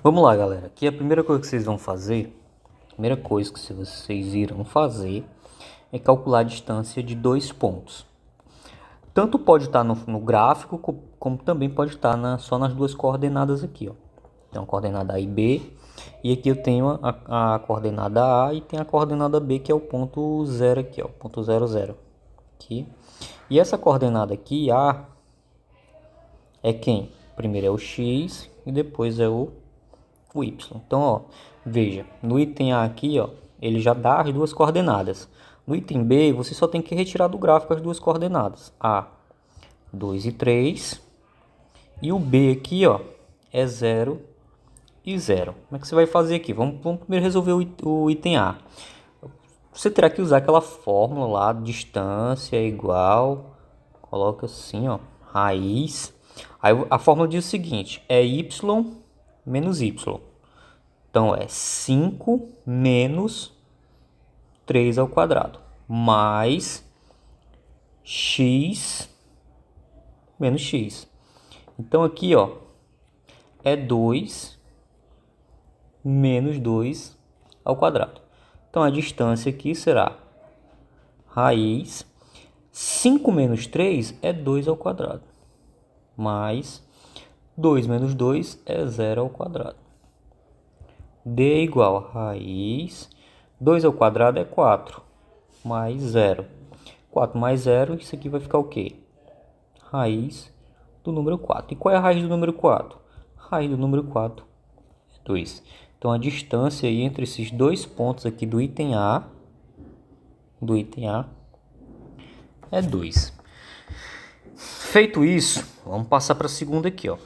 Vamos lá, galera. Aqui a primeira coisa que vocês vão fazer, é calcular a distância de dois pontos. Tanto pode estar no gráfico, como também pode estar só nas duas coordenadas aqui, ó. Então, coordenada A e B. E aqui eu tenho a coordenada A e tem a coordenada B, que é o ponto 0 aqui, ó. Ponto 0, 0. Aqui. E essa coordenada aqui, A, é quem? Primeiro é o X e depois é o Y. Então, ó, veja, no item A aqui, ó, ele já dá as duas coordenadas. No item B, você só tem que retirar do gráfico as duas coordenadas. A, 2 e 3. E o B aqui, ó, é 0 e 0. Como é que você vai fazer aqui? Vamos primeiro resolver o item A. Você terá que usar aquela fórmula lá, distância é igual, coloca assim, ó, raiz. Aí a fórmula diz o seguinte, é y menos y. Então é 5 menos 3 ao quadrado, mais x menos x. Então aqui, ó, é 2 menos 2 ao quadrado. Então a distância aqui será raiz 5 menos 3 é 2 ao quadrado, mais 2 menos 2 é 0 ao quadrado. D é igual a raiz 2 ao quadrado é 4, mais 0. 4 mais 0, isso aqui vai ficar o quê? Raiz do número 4. E qual é a raiz do número 4? Raiz do número 4 é 2. Então a distância aí entre esses dois pontos aqui do item A é 2. Feito isso, vamos passar para a segunda aqui, ó.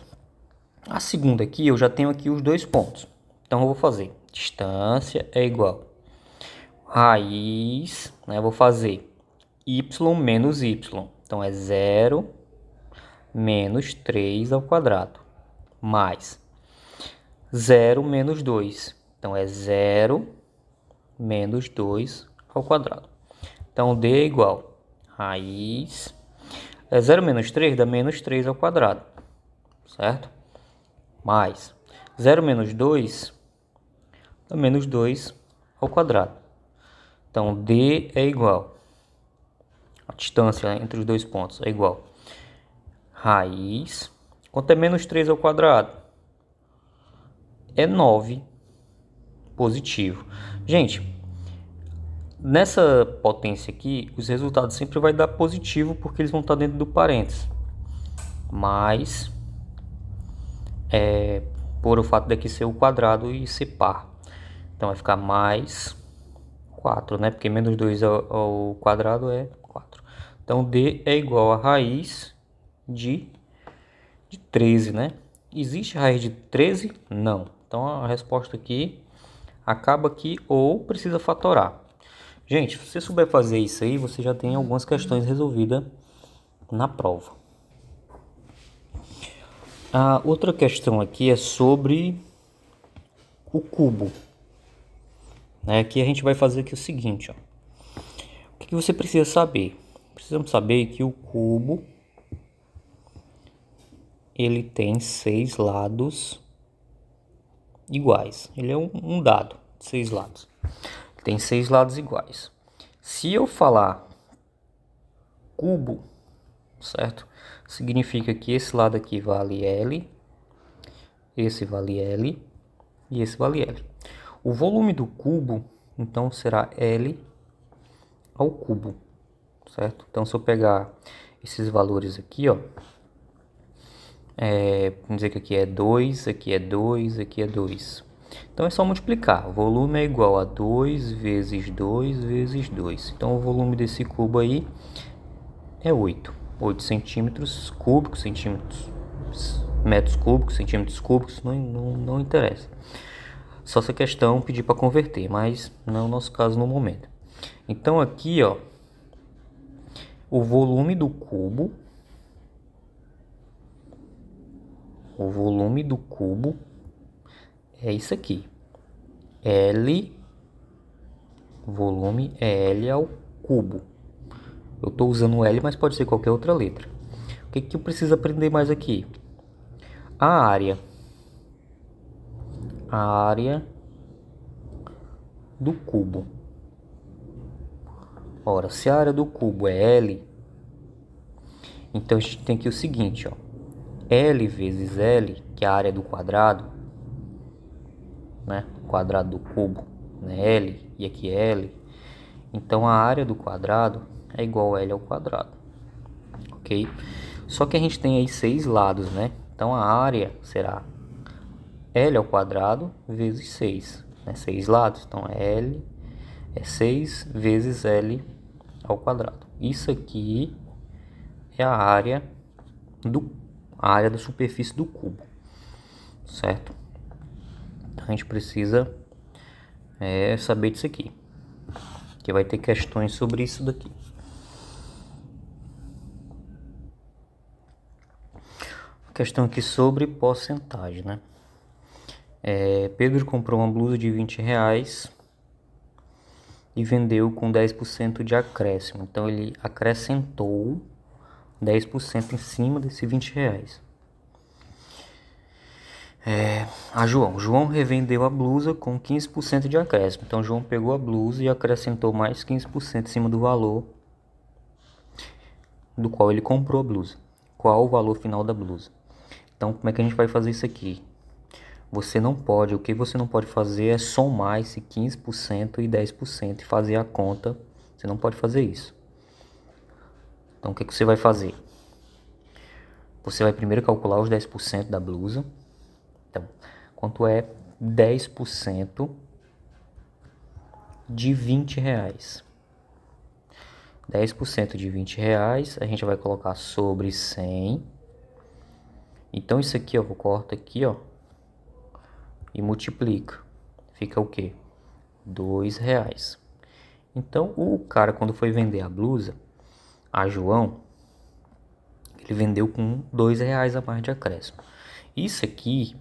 A segunda aqui eu já tenho aqui os dois pontos. Então eu vou fazer distância é igual raiz, né? Eu vou fazer y menos y. Então é 0 menos 3 ao quadrado, mais 0 menos 2. Então é 0 menos 2 ao quadrado. Então D é igual raiz. 0 menos 3 dá menos 3 ao quadrado, certo? Mais 0 menos 2 dá menos 2 ao quadrado. Então D é igual, a distância entre os dois pontos é igual raiz. Quanto é menos 3 ao quadrado? É 9 positivo. Gente, nessa potência aqui, os resultados sempre vai dar positivo porque eles vão estar dentro do parênteses. Mas, por o fato daqui ser o quadrado e ser par. Então vai ficar mais 4, né? Porque menos 2 ao quadrado é 4. Então D é igual a raiz de 13, né? Existe raiz de 13? Não. Então a resposta aqui acaba aqui ou precisa fatorar. Gente, se você souber fazer isso aí, você já tem algumas questões resolvidas na prova. A outra questão aqui é sobre o cubo. Aqui a gente vai fazer aqui o seguinte, ó. O que você precisa saber? Precisamos saber que o cubo ele tem 6 lados iguais. Ele é um dado de 6 lados. Tem 6 lados iguais. Se eu falar cubo, certo? Significa que esse lado aqui vale L, esse vale L e esse vale L. O volume do cubo, então, será L ao cubo, certo? Então, se eu pegar esses valores aqui, ó, vamos dizer que aqui é 2, aqui é 2, aqui é 2. Então, é só multiplicar. O volume é igual a 2 vezes 2 vezes 2. Então, o volume desse cubo aí é 8. 8 centímetros cúbicos, metros cúbicos, centímetros cúbicos, não interessa. Só essa questão pedir para converter, mas não é o nosso caso no momento. Então aqui, ó, o volume do cubo é isso aqui. L, volume é L ao cubo. Eu estou usando L, mas pode ser qualquer outra letra. O que eu preciso aprender mais aqui? A área. a área do cubo. Ora, se a área do cubo é L, então a gente tem aqui o seguinte, ó. L vezes L, que é a área do quadrado, né? Quadrado do cubo, né? L, e aqui é L. Então a área do quadrado é igual a L ao quadrado, ok? Só que a gente tem aí 6 lados, né? Então a área será L ao quadrado vezes 6, né? 6 lados, então L é 6 vezes L ao quadrado. Isso aqui é a área da superfície do cubo, certo? Então a gente precisa saber disso aqui, que vai ter questões sobre isso daqui. Questão aqui sobre porcentagem, né? Pedro comprou uma blusa de R$20 e vendeu com 10% de acréscimo. Então ele acrescentou 10% em cima desse R$20. A João revendeu a blusa com 15% de acréscimo. Então João pegou a blusa e acrescentou mais 15% em cima do valor do qual ele comprou a blusa. Qual o valor final da blusa? Então como é que a gente vai fazer isso aqui? O que você não pode fazer é somar esse 15% e 10% e fazer a conta. Você não pode fazer isso. Então o que você vai fazer? Você vai primeiro calcular os 10% da blusa. Então, quanto é 10% de R$20? 10% de R$20 a gente vai colocar sobre 100. Então isso aqui, ó, eu corto aqui, ó, e multiplica. Fica o quê? R$2. Então o cara, quando foi vender a blusa, a João, ele vendeu com R$2 a mais de acréscimo. Isso aqui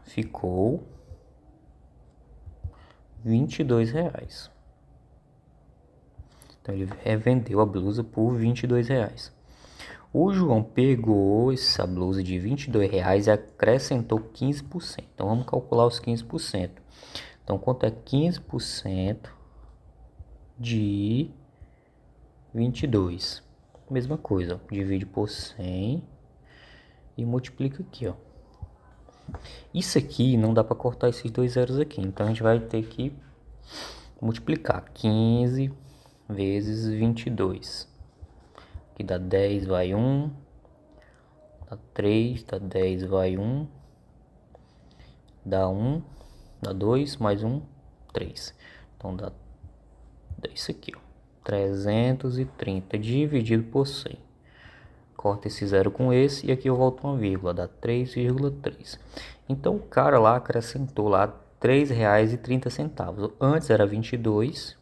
ficou R$22. Então ele revendeu a blusa por R$22. O João pegou essa blusa de R$22 e acrescentou 15%. Então vamos calcular os 15%. Então quanto é 15% de 22? Mesma coisa, divide por 100 e multiplica aqui, ó. Isso aqui não dá para cortar esses dois zeros aqui, então a gente vai ter que multiplicar 15 vezes 22. Aqui dá 10, vai 1, dá 3, dá 10, vai 1, dá 1, dá 2, mais 1, 3. Então dá isso aqui, ó, 330 dividido por 100. Corta esse zero com esse e aqui eu volto uma vírgula, dá 3,3. Então o cara lá acrescentou lá R$3,30. Antes era 22,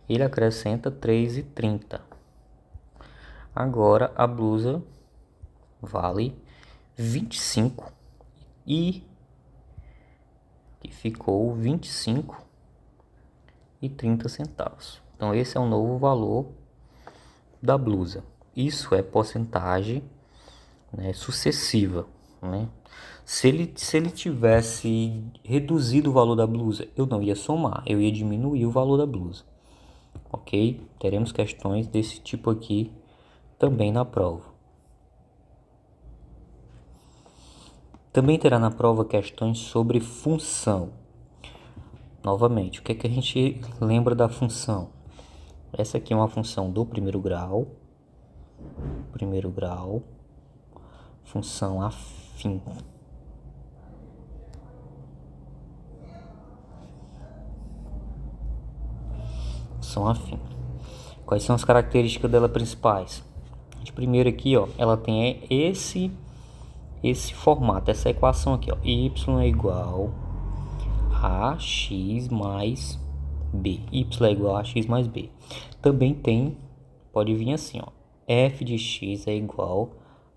ele acrescenta 3,30. Agora a blusa vale 25 e que ficou 25,30. Então esse é o novo valor da blusa. Isso é porcentagem, né, sucessiva, né? Se ele tivesse reduzido o valor da blusa, eu não ia somar, eu ia diminuir o valor da blusa, ok? Teremos questões desse tipo aqui também na prova. Também terá na prova questões sobre função. Novamente, o que é que a gente lembra da função? Essa aqui é uma função do primeiro grau, função afim. Função afim. Quais são as características dela principais? De primeiro aqui, ó, ela tem esse formato, essa equação aqui, ó, y é igual a x mais b. Y é igual a x mais b. Também tem, pode vir assim, ó, f de x é igual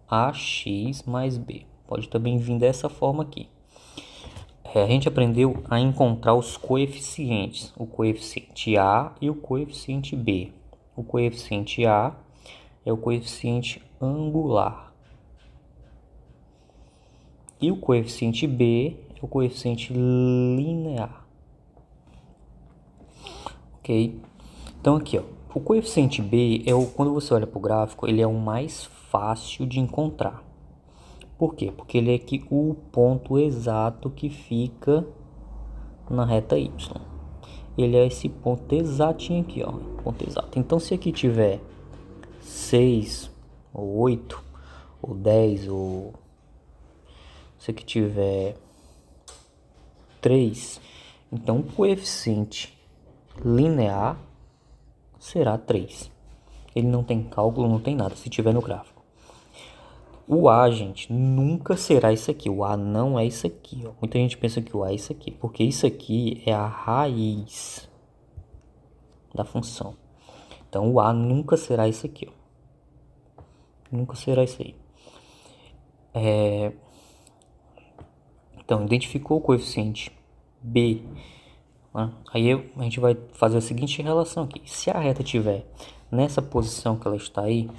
a x mais b. Pode também vir dessa forma aqui. A gente aprendeu a encontrar os coeficientes, o coeficiente a e o coeficiente b. O coeficiente a é o coeficiente angular E o coeficiente B é o coeficiente linear. Ok? Então aqui, ó, o coeficiente B quando você olha para o gráfico, ele é o mais fácil de encontrar. Por quê? Porque ele é aqui o ponto exato que fica na reta Y. Ele é esse ponto exatinho aqui, ó, ponto exato. Então se aqui tiver 6 ou 8 ou 10 ou se aqui tiver 3, então o coeficiente linear será 3. Ele não tem cálculo, não tem nada, se tiver no gráfico. O A, gente, nunca será isso aqui. O A não é isso aqui, ó. Muita gente pensa que o A é isso aqui, porque isso aqui é a raiz da função. Então, o A nunca será isso aqui, ó. Nunca será isso aí. Então, identificou o coeficiente B, né? Aí a gente vai fazer a seguinte relação aqui. Se a reta estiver nessa posição que ela está aí,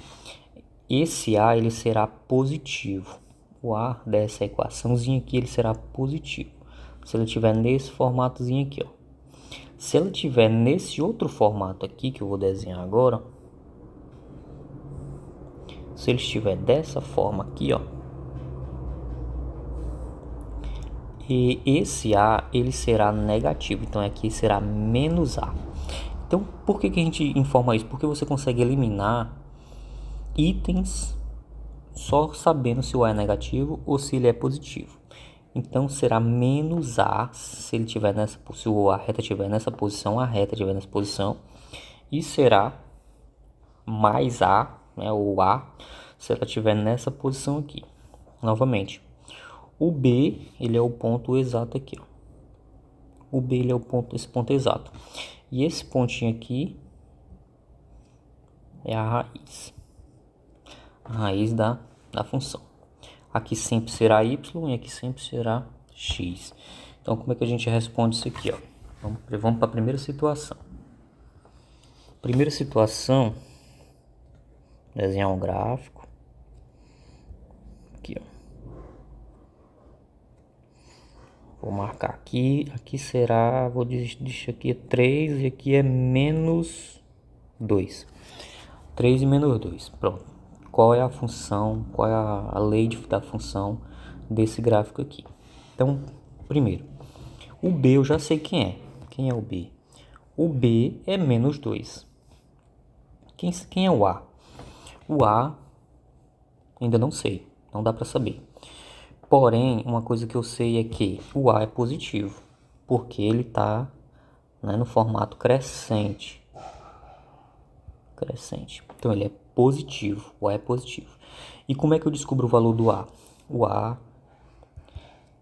esse A ele será positivo. O A dessa equaçãozinha aqui ele será positivo. Se ele estiver nesse formatozinho aqui, ó. Se ela estiver nesse outro formato aqui que eu vou desenhar agora, se ele estiver dessa forma aqui, ó, e esse A ele será negativo, então aqui será menos A. Então por que a gente informa isso? Porque você consegue eliminar itens só sabendo se o A é negativo ou se ele é positivo. Então será menos A se ele tiver nessa, se a reta estiver nessa posição, a reta estiver nessa posição, e será mais A, né, o A, se ela estiver nessa posição aqui. Novamente, o B ele é o ponto exato aqui, ó. O B ele é esse ponto exato. E esse pontinho aqui é a raiz da função. Aqui sempre será y e aqui sempre será x. Então, como é que a gente responde isso aqui, ó? Vamos para a primeira situação. Primeira situação, desenhar um gráfico. Aqui, ó. Vou marcar aqui. Aqui será, vou deixar aqui 3 e aqui é menos 2. 3 e menos 2. Pronto. Qual é a função, qual é a lei da função desse gráfico aqui? Então, primeiro, o B eu já sei quem é. Quem é o B? O B é menos 2. Quem é o A? O A ainda não sei, não dá para saber. Porém, uma coisa que eu sei é que o A é positivo, porque ele está, né, no formato crescente. Então ele é positivo, o A é positivo. E como é que eu descubro o valor do A? O A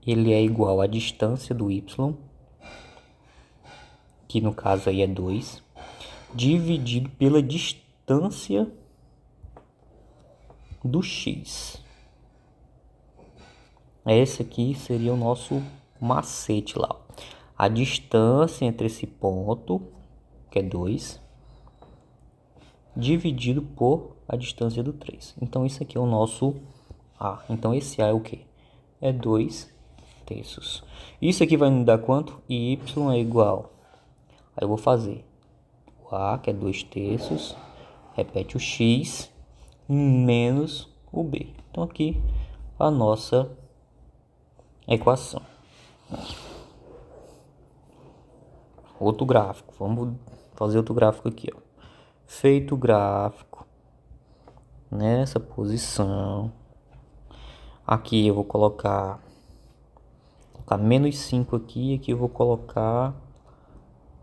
ele é igual à distância do Y, que no caso aí é 2, dividido pela distância do X. Esse aqui seria o nosso macete lá. A distância entre esse ponto, que é 2, dividido por a distância do 3. Então isso aqui é o nosso A. Então esse A é o que? É 2 terços. Isso aqui vai me dar quanto? Y é igual. Aí eu vou fazer o A, que é 2 terços, repete o X, menos o B. Então aqui a nossa equação. Outro gráfico. Vamos fazer outro gráfico aqui, ó. Feito o gráfico nessa posição. Aqui eu vou colocar menos 5 aqui. Aqui eu vou colocar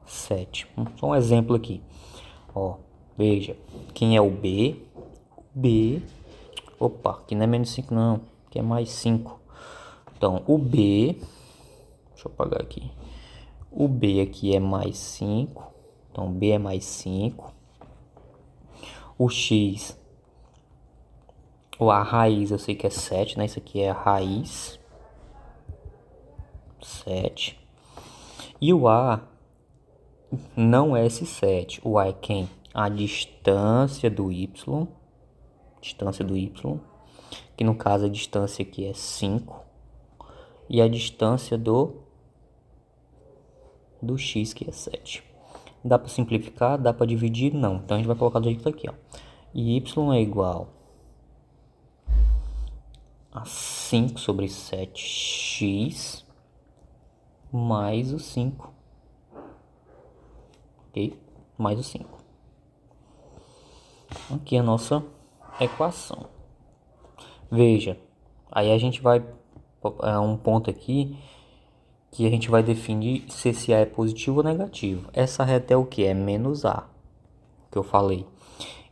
7. Só um exemplo aqui. Ó, veja. Quem é o B? B. Opa, aqui não é menos 5 não. Aqui é mais 5. Então, o B... Deixa eu apagar aqui. O B aqui é mais 5. Então, B é mais 5. O X... Ou a raiz eu sei que é 7, né? Isso aqui é a raiz. 7. E o A não é esse 7. O A é quem? A distância do Y. Distância do Y. Que no caso a distância aqui é 5. e a distância do x, que é 7. Dá para simplificar? Dá para dividir? Não. Então a gente vai colocar do jeito aqui, ó. E y é igual a 5 sobre 7x mais o 5. Ok? Mais o 5. Aqui é a nossa equação. Veja, aí a gente vai... um ponto aqui que a gente vai definir se esse A é positivo ou negativo. Essa reta é o que? É menos A, que eu falei.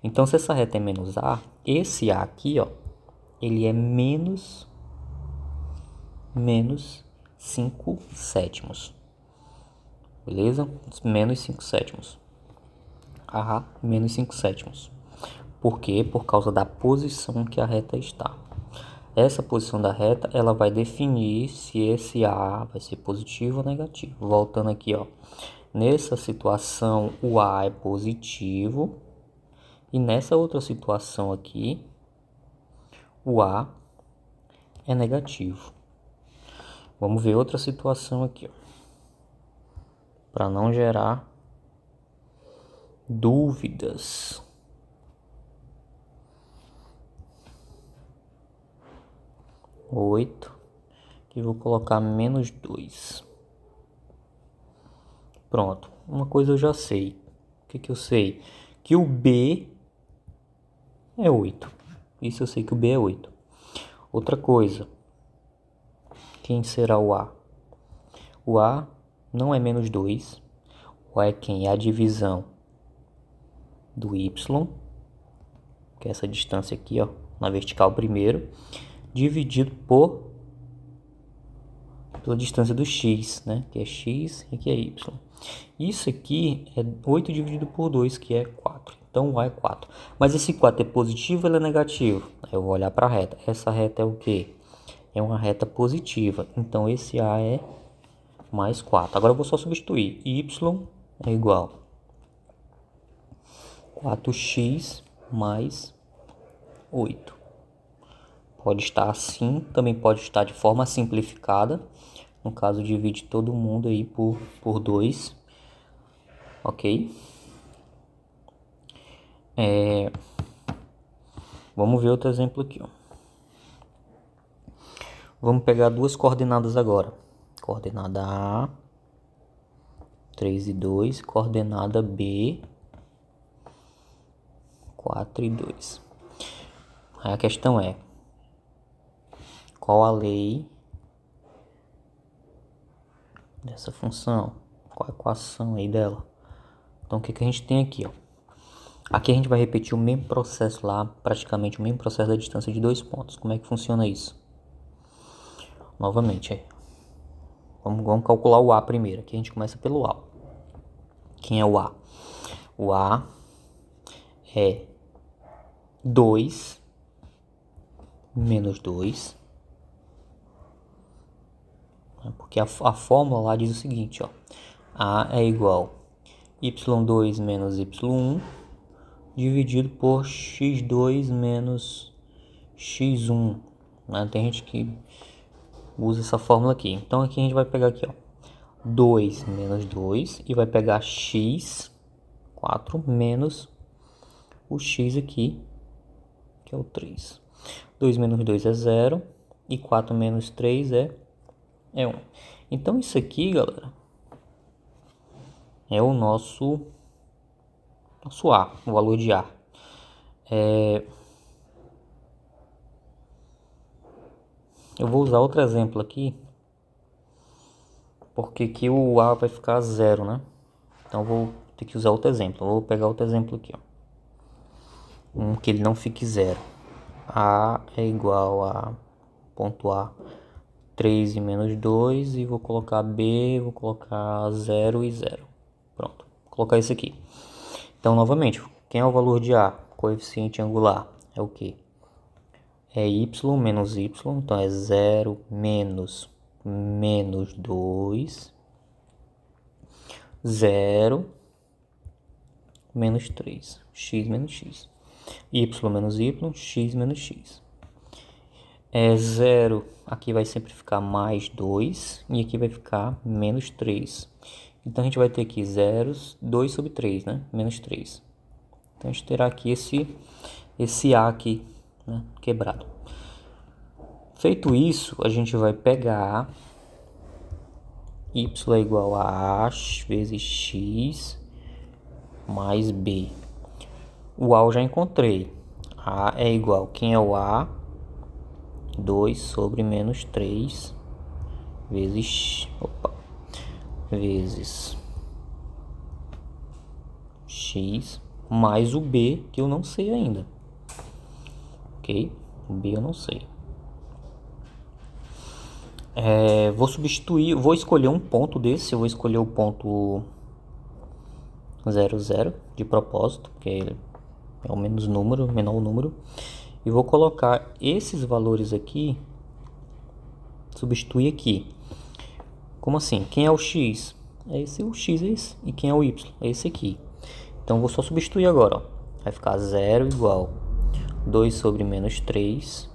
Então, se essa reta é menos A, esse A aqui, ó, ele é menos 5 sétimos. Beleza? Menos 5 sétimos. A menos 5 sétimos. Por quê? Por causa da posição que a reta está. Essa posição da reta, ela vai definir se esse A vai ser positivo ou negativo. Voltando aqui, ó. Nessa situação, o A é positivo. E nessa outra situação aqui, o A é negativo. Vamos ver outra situação aqui, ó. Para não gerar dúvidas. 8. Aqui vou colocar menos 2. Pronto. Uma coisa eu já sei. O que eu sei? Que o B é 8. Isso eu sei que o B é 8. Outra coisa. Quem será o A? O A não é menos 2. O A é quem? É a divisão do Y, que é essa distância aqui, ó, na vertical primeiro, dividido pela distância do x, né? Que é x e aqui é y. Isso aqui é 8 dividido por 2, que é 4. Então o A é 4. Mas esse 4 é positivo ou ele é negativo? Eu vou olhar para a reta. Essa reta é o quê? É uma reta positiva. Então esse A é mais 4. Agora eu vou só substituir. Y é igual a 4x mais 8. Pode estar assim, também pode estar de forma simplificada. No caso, divide todo mundo aí por 2. Ok? Vamos ver outro exemplo aqui, ó. Vamos pegar duas coordenadas agora. Coordenada A, 3 e 2. Coordenada B, 4 e 2. Aí a questão é: qual a lei dessa função? Qual a equação aí dela? Então o que a gente tem aqui, ó? Aqui a gente vai repetir o mesmo processo lá, praticamente o mesmo processo da distância de 2 pontos. Como é que funciona isso? Novamente, vamos calcular o A primeiro. Aqui a gente começa pelo A. Quem é o A? O A é 2 menos 2. Porque a fórmula lá diz o seguinte, ó. A é igual a y2 menos y1 dividido por x2 menos x1. Né? Tem gente que usa essa fórmula aqui. Então aqui a gente vai pegar aqui, ó, 2 menos 2 e vai pegar x, 4 menos o x aqui, que é o 3. 2 menos 2 é 0 e 4 menos 3 é 1. Então isso aqui, galera, é o nosso A, o valor de A. Eu vou usar outro exemplo aqui, porque aqui o A vai ficar 0, né? Então eu vou ter que usar outro exemplo. Eu vou pegar outro exemplo aqui, ó. Que ele não fique 0. A é igual a ponto A 3 e menos 2 e vou colocar B, vou colocar 0 e 0. Pronto, vou colocar isso aqui. Então, novamente, quem é o valor de A? Coeficiente angular é o que? É y menos y, então é 0 menos 2, 0 menos 3, x menos x. Y menos y, x menos x. é 0, aqui vai sempre ficar mais 2 e aqui vai ficar menos 3. Então a gente vai ter aqui 0, 2 sobre 3, né? Menos 3. Então a gente terá aqui esse A aqui, né? Quebrado. Feito isso, a gente vai pegar y é igual a A vezes x mais b. O A eu já encontrei. A é igual, quem é o A? 2 sobre menos 3 vezes x mais o b, que eu não sei ainda. Ok? O b eu não sei. Vou substituir, vou escolher um ponto desse, eu vou escolher o ponto 0, 0 de propósito, porque é o menor número, e vou colocar esses valores aqui, substituir aqui. Como assim? Quem é o x? O x é esse. E quem é o y? É esse aqui. Então vou só substituir agora, ó. Vai ficar 0 igual 2 sobre menos 3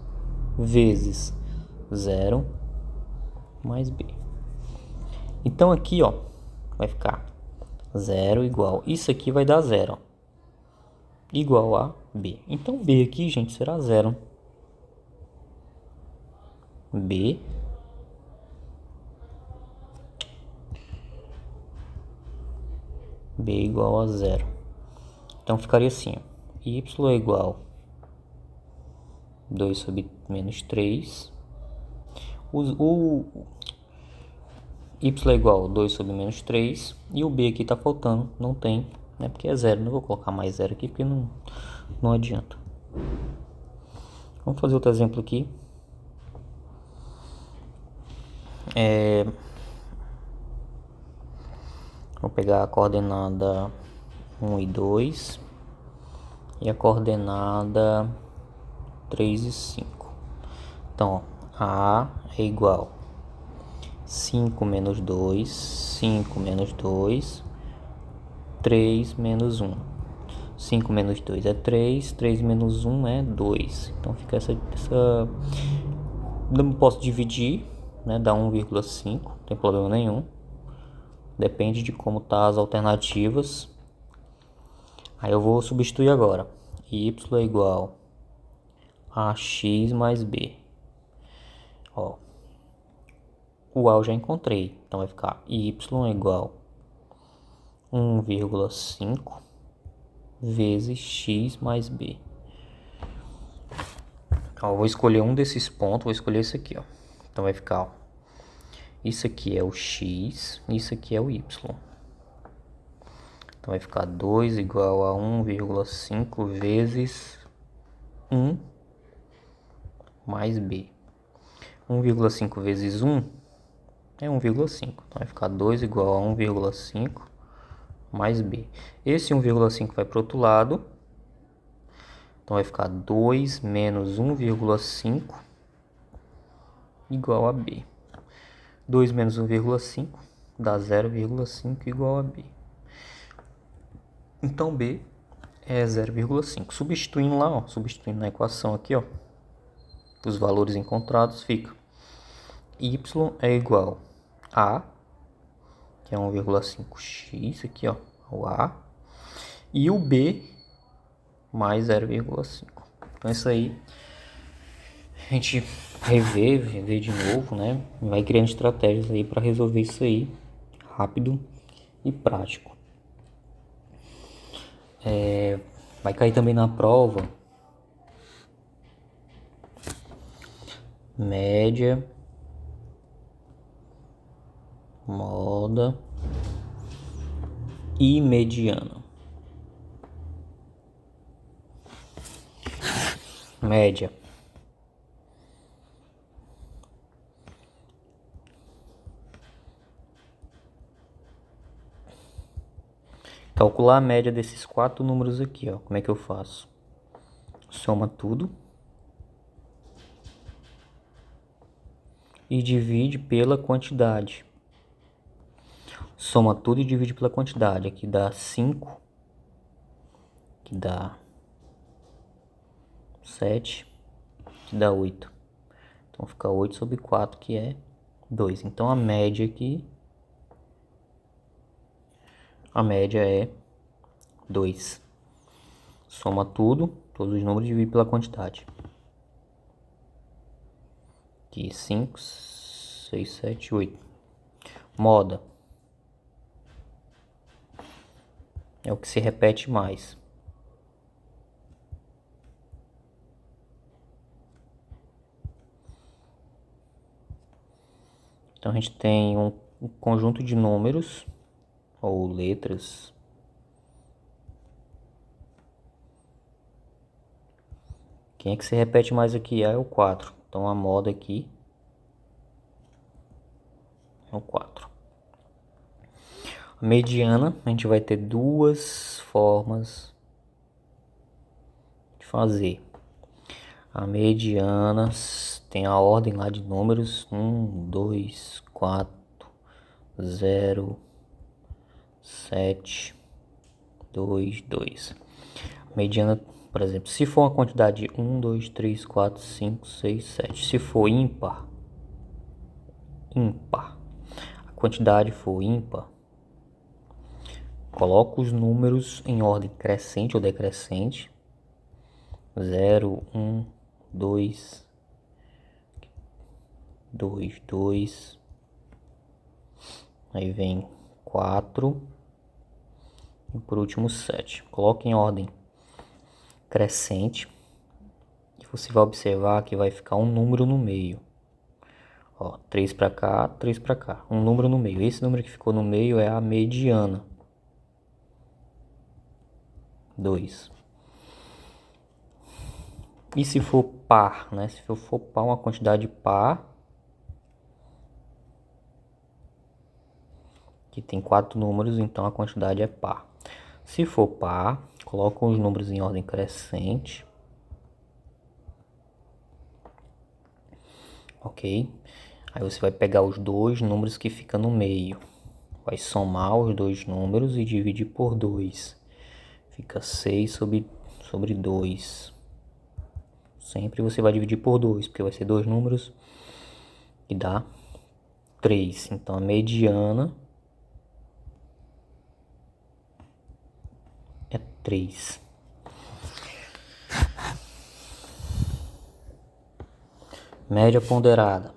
vezes 0 mais b. Então aqui, ó, vai ficar 0 igual, isso aqui vai dar 0, ó, igual a b. Então b aqui, gente, será 0. B igual a 0. Então ficaria assim, ó, y é igual 2 sobre menos 3. Y é igual a 2 sobre menos 3. E o B aqui tá faltando. Não tem, né? Porque é 0. Não vou colocar mais 0 aqui porque não adianta. Vamos fazer outro exemplo aqui. Vou pegar a coordenada 1 e 2. E a coordenada 3 e 5. Então, ó, A é igual 5 menos 2, 5 menos 2, 3 menos 1. 5 menos 2 é 3, 3 menos 1 é 2. Então fica essa... Não posso dividir, né? Dá 1,5, não tem problema nenhum. Depende de como tá as alternativas. Aí eu vou substituir agora. Y é igual a x mais b. Ó, o A eu já encontrei. Então vai ficar y é igual 1,5 vezes x mais b. Ó, eu vou escolher um desses pontos, vou escolher esse aqui, ó. Então vai ficar, ó, isso aqui é o x, isso aqui é o y. Então vai ficar 2 igual a 1,5 vezes 1 mais b. 1,5 vezes 1 é 1,5. Então vai ficar 2 igual a 1,5 mais b. Esse 1,5 vai para o outro lado. Então vai ficar 2 menos 1,5 igual a b. 2 menos 1,5 dá 0,5 igual a b. Então b é 0,5. Substituindo lá, ó, substituindo na equação aqui, ó, os valores encontrados, fica y é igual a, que é 1,5x, aqui, ó, o a, e o b mais 0,5. Então isso aí a gente rever de novo, né? Vai criando estratégias aí para resolver isso aí rápido e prático. Vai cair também na prova média, moda e mediana. Média. Calcular a média desses 4 números aqui, ó. Como é que eu faço? Soma tudo e divide pela quantidade. Soma tudo e divide pela quantidade. Aqui dá 5, aqui dá 7, aqui dá 8. Então fica 8 sobre 4, que é 2. Então a média aqui, a média é 2. Soma tudo, todos os números, e divide pela quantidade. Aqui 5, 6, 7, 8. Moda é o que se repete mais. Então a gente tem um conjunto de números ou letras. Quem é que se repete mais aqui? É o 4. Então a moda aqui é o 4. A mediana, a gente vai ter duas formas de fazer. A mediana tem a ordem lá de números 1, 2, 4, 0, 7, 2, 2. A mediana, por exemplo, se for uma quantidade 1, 2, 3, 4, 5, 6, 7. Se for ímpar, a quantidade for ímpar, coloca os números em ordem crescente ou decrescente. 0, 1, 2, 2, 2. Aí vem 4. E por último 7. Coloque em ordem crescente. E você vai observar que vai ficar um número no meio. Ó, 3 para cá, 3 para cá. Um número no meio. Esse número que ficou no meio é a mediana. 2. E se for par, né? Se for par, uma quantidade par, que tem 4 números, então a quantidade é par. Se for par, coloca os números em ordem crescente. Ok? Aí você vai pegar os dois números que ficam no meio. Vai somar os dois números e dividir por 2. Fica 6 sobre 2. Sempre você vai dividir por 2, porque vai ser dois números e dá 3. Então a mediana é 3. Média ponderada.